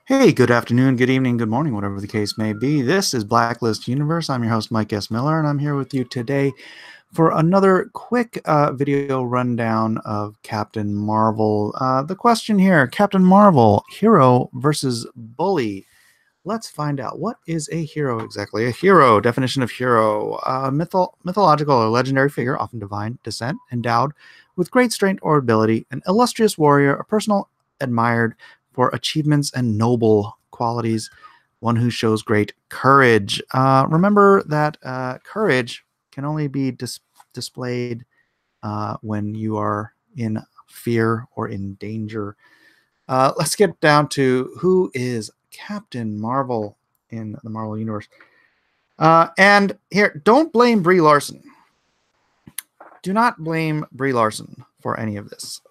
Hey, good afternoon, good evening, good morning, whatever the case may be. This is Blacklist Universe. I'm your host, Mike S. Miller, and I'm here with you today for another quick video rundown of Captain Marvel. The question here, Captain Marvel, hero versus bully. Let's find out. What is a hero exactly? A hero, definition of hero, mythological or legendary figure, often divine descent, endowed with great strength or ability, an illustrious warrior, a personal admired for achievements and noble qualities, one who shows great courage. Remember that courage can only be displayed when you are in fear or in danger. Let's get down to who is Captain Marvel in the Marvel Universe. And here, don't blame Brie Larson. Do not blame Brie Larson for any of this.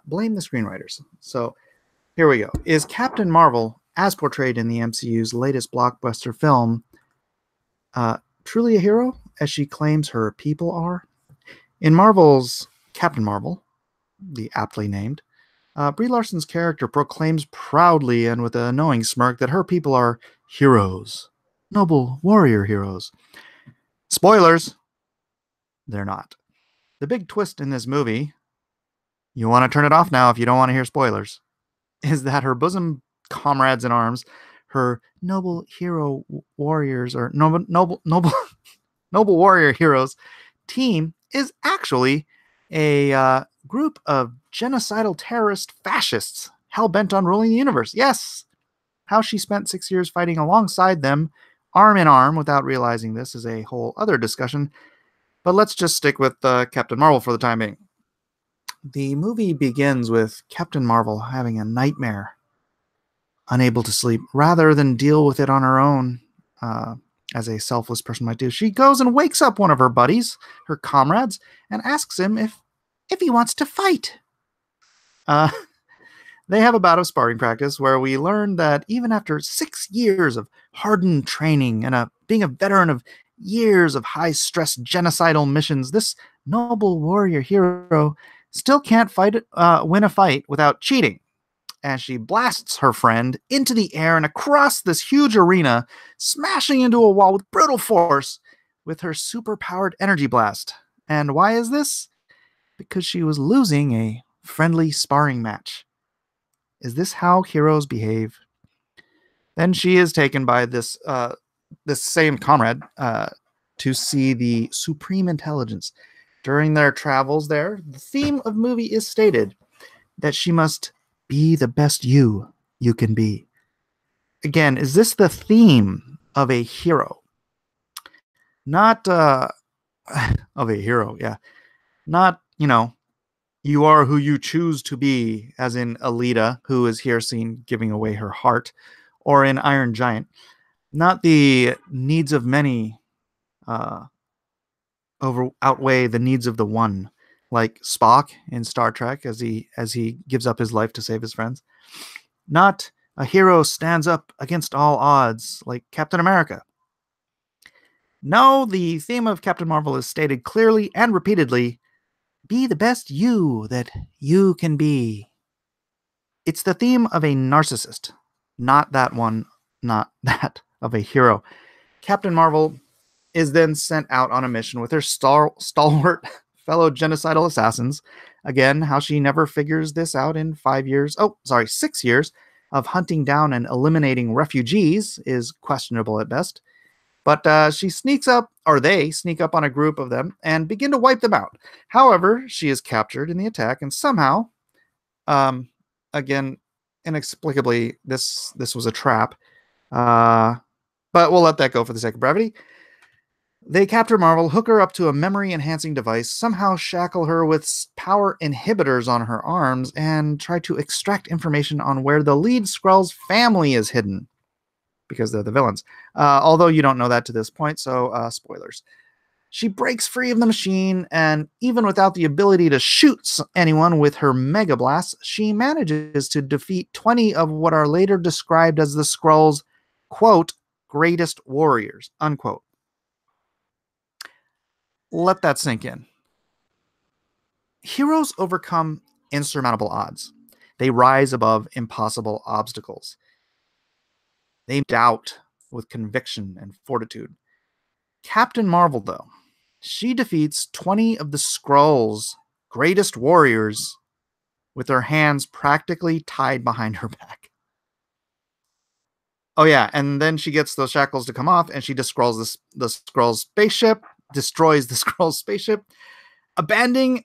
Blame the screenwriters. So here we go. Is Captain Marvel, as portrayed in the MCU's latest blockbuster film, truly a hero, as she claims her people are? In Marvel's Captain Marvel, the aptly named, Brie Larson's character proclaims proudly and with a knowing smirk that her people are heroes, noble warrior heroes. Spoilers, they're not. The big twist in this movie, you want to turn it off now if you don't want to hear spoilers, is that her bosom comrades in arms, her noble hero warriors or noble warrior heroes team is actually a group of genocidal terrorist fascists hell-bent on ruling the universe. Yes, how she spent 6 years fighting alongside them, arm in arm, without realizing this is a whole other discussion. But let's just stick with Captain Marvel for the time being. The movie begins with Captain Marvel having a nightmare, unable to sleep, rather than deal with it on her own, as a selfless person might do. She goes and wakes up one of her buddies, her comrades, and asks him if he wants to fight. They have a bout of sparring practice where we learn that even after 6 years of hardened training and being a veteran of years of high-stress genocidal missions, this noble warrior hero still can't win a fight without cheating, as she blasts her friend into the air and across this huge arena, smashing into a wall with brutal force with her super-powered energy blast. And why is this? Because she was losing a friendly sparring match. Is this how heroes behave? Then she is taken by this same comrade to see the Supreme Intelligence. During their travels there, the theme of the movie is stated that she must be the best you can be. Again, is this the theme of a hero? Not of a hero, yeah. Not, you are who you choose to be, as in Alita, who is here seen giving away her heart, or in Iron Giant. Not the needs of many outweigh the needs of the one, like Spock in Star Trek as he gives up his life to save his friends. Not a hero stands up against all odds, like Captain America. No, the theme of Captain Marvel is stated clearly and repeatedly: be the best you that you can be. It's the theme of a narcissist, not that of a hero. Captain Marvel is then sent out on a mission with her stalwart fellow genocidal assassins. Again, how she never figures this out in 6 years of hunting down and eliminating refugees is questionable at best. But she sneaks up, or they sneak up on a group of them and begin to wipe them out. However, she is captured in the attack, and somehow, again, inexplicably, this was a trap. But we'll let that go for the sake of brevity. They capture Marvel, hook her up to a memory-enhancing device, somehow shackle her with power inhibitors on her arms, and try to extract information on where the lead Skrull's family is hidden, because they're the villains. Although you don't know that to this point, so spoilers. She breaks free of the machine, and even without the ability to shoot anyone with her Mega Blast, she manages to defeat 20 of what are later described as the Skrull's, quote, greatest warriors, unquote. Let that sink in. Heroes overcome insurmountable odds. They rise above impossible obstacles. They doubt with conviction and fortitude. Captain Marvel, though, she defeats 20 of the Skrulls' greatest warriors with her hands practically tied behind her back. Oh yeah, and then she gets those shackles to come off, and she destroys the Skrull spaceship, destroys the Skrull spaceship, abandoning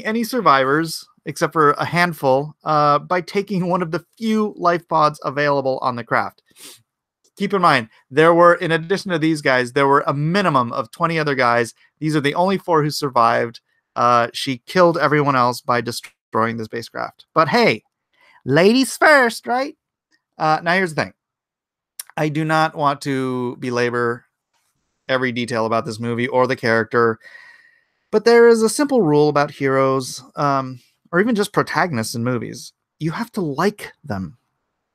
any survivors except for a handful by taking one of the few life pods available on the craft. Keep in mind, there were, in addition to these guys, there were a minimum of 20 other guys. These are the only 4 who survived. She killed everyone else by destroying the spacecraft. But hey, ladies first, right? Now here's the thing. I do not want to belabor every detail about this movie or the character, but there is a simple rule about heroes, or even just protagonists in movies. You have to like them.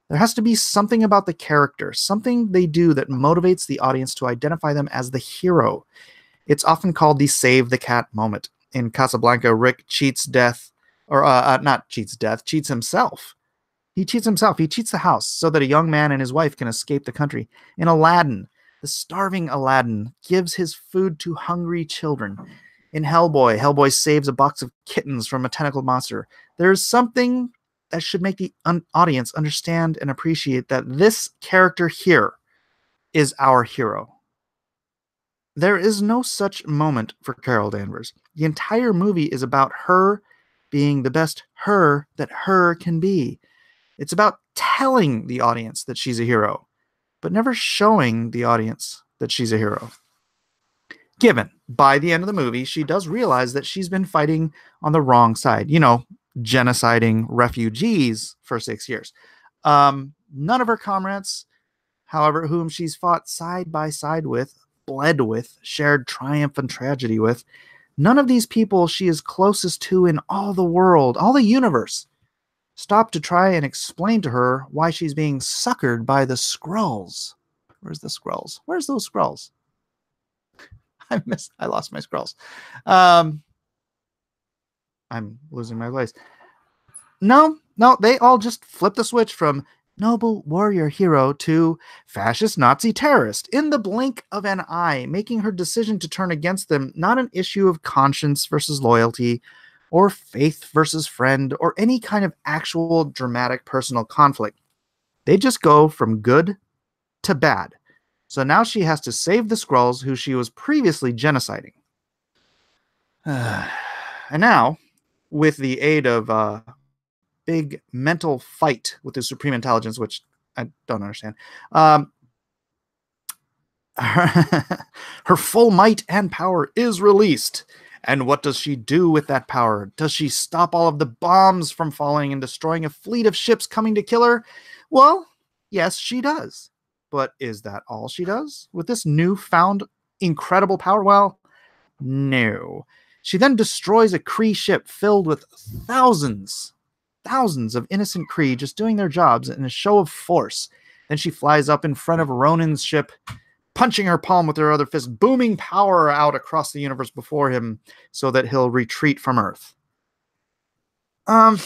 There has to be something about the character, something they do that motivates the audience to identify them as the hero. It's often called the save the cat moment. In Casablanca, Rick cheats death, or not cheats death, cheats himself. He cheats himself. He cheats the house so that a young man and his wife can escape the country. In Aladdin, the starving Aladdin gives his food to hungry children. In Hellboy, Hellboy saves a box of kittens from a tentacled monster. There's something that should make the audience understand and appreciate that this character here is our hero. There is no such moment for Carol Danvers. The entire movie is about her being the best her that her can be. It's about telling the audience that she's a hero, but never showing the audience that she's a hero. Given, by the end of the movie, she does realize that she's been fighting on the wrong side. You know, genociding refugees for 6 years. None of her comrades, however, whom she's fought side by side with, bled with, shared triumph and tragedy with, none of these people she is closest to in all the world, all the universe, stop to try and explain to her why she's being suckered by the Skrulls. Where's the Skrulls? Where's those Skrulls? I lost my Skrulls. I'm losing my place. No, they all just flip the switch from noble warrior hero to fascist Nazi terrorist in the blink of an eye, making her decision to turn against them not an issue of conscience versus loyalty, or faith versus friend, or any kind of actual dramatic personal conflict. They just go from good to bad. So now she has to save the Skrulls who she was previously genociding. And now, with the aid of a big mental fight with the Supreme Intelligence, which I don't understand, her full might and power is released. And what does she do with that power? Does she stop all of the bombs from falling and destroying a fleet of ships coming to kill her? Well, yes, she does. But is that all she does with this newfound incredible power? Well, no. She then destroys a Kree ship filled with thousands of innocent Kree just doing their jobs in a show of force. Then she flies up in front of Ronan's ship, punching her palm with her other fist, booming power out across the universe before him so that he'll retreat from Earth. I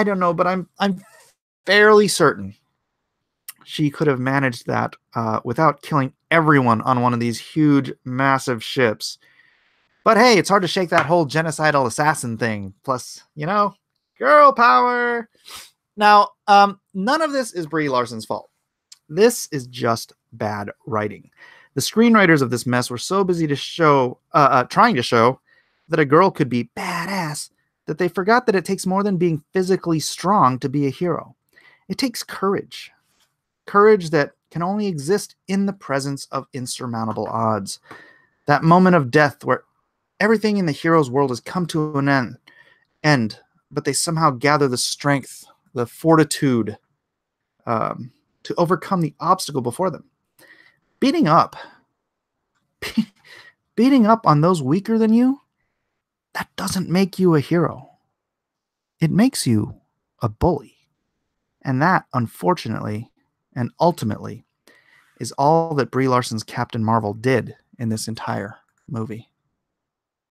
don't know, but I'm fairly certain she could have managed that without killing everyone on one of these huge, massive ships. But hey, it's hard to shake that whole genocidal assassin thing. Plus, you know, girl power. Now, none of this is Brie Larson's fault. This is just bad writing. The screenwriters of this mess were so busy trying to show that a girl could be badass that they forgot that it takes more than being physically strong to be a hero. It takes courage. Courage that can only exist in the presence of insurmountable odds. That moment of death where everything in the hero's world has come to an end, but they somehow gather the strength, the fortitude to overcome the obstacle before them. Beating up on those weaker than you, that doesn't make you a hero. It makes you a bully. And that, unfortunately, and ultimately, is all that Brie Larson's Captain Marvel did in this entire movie.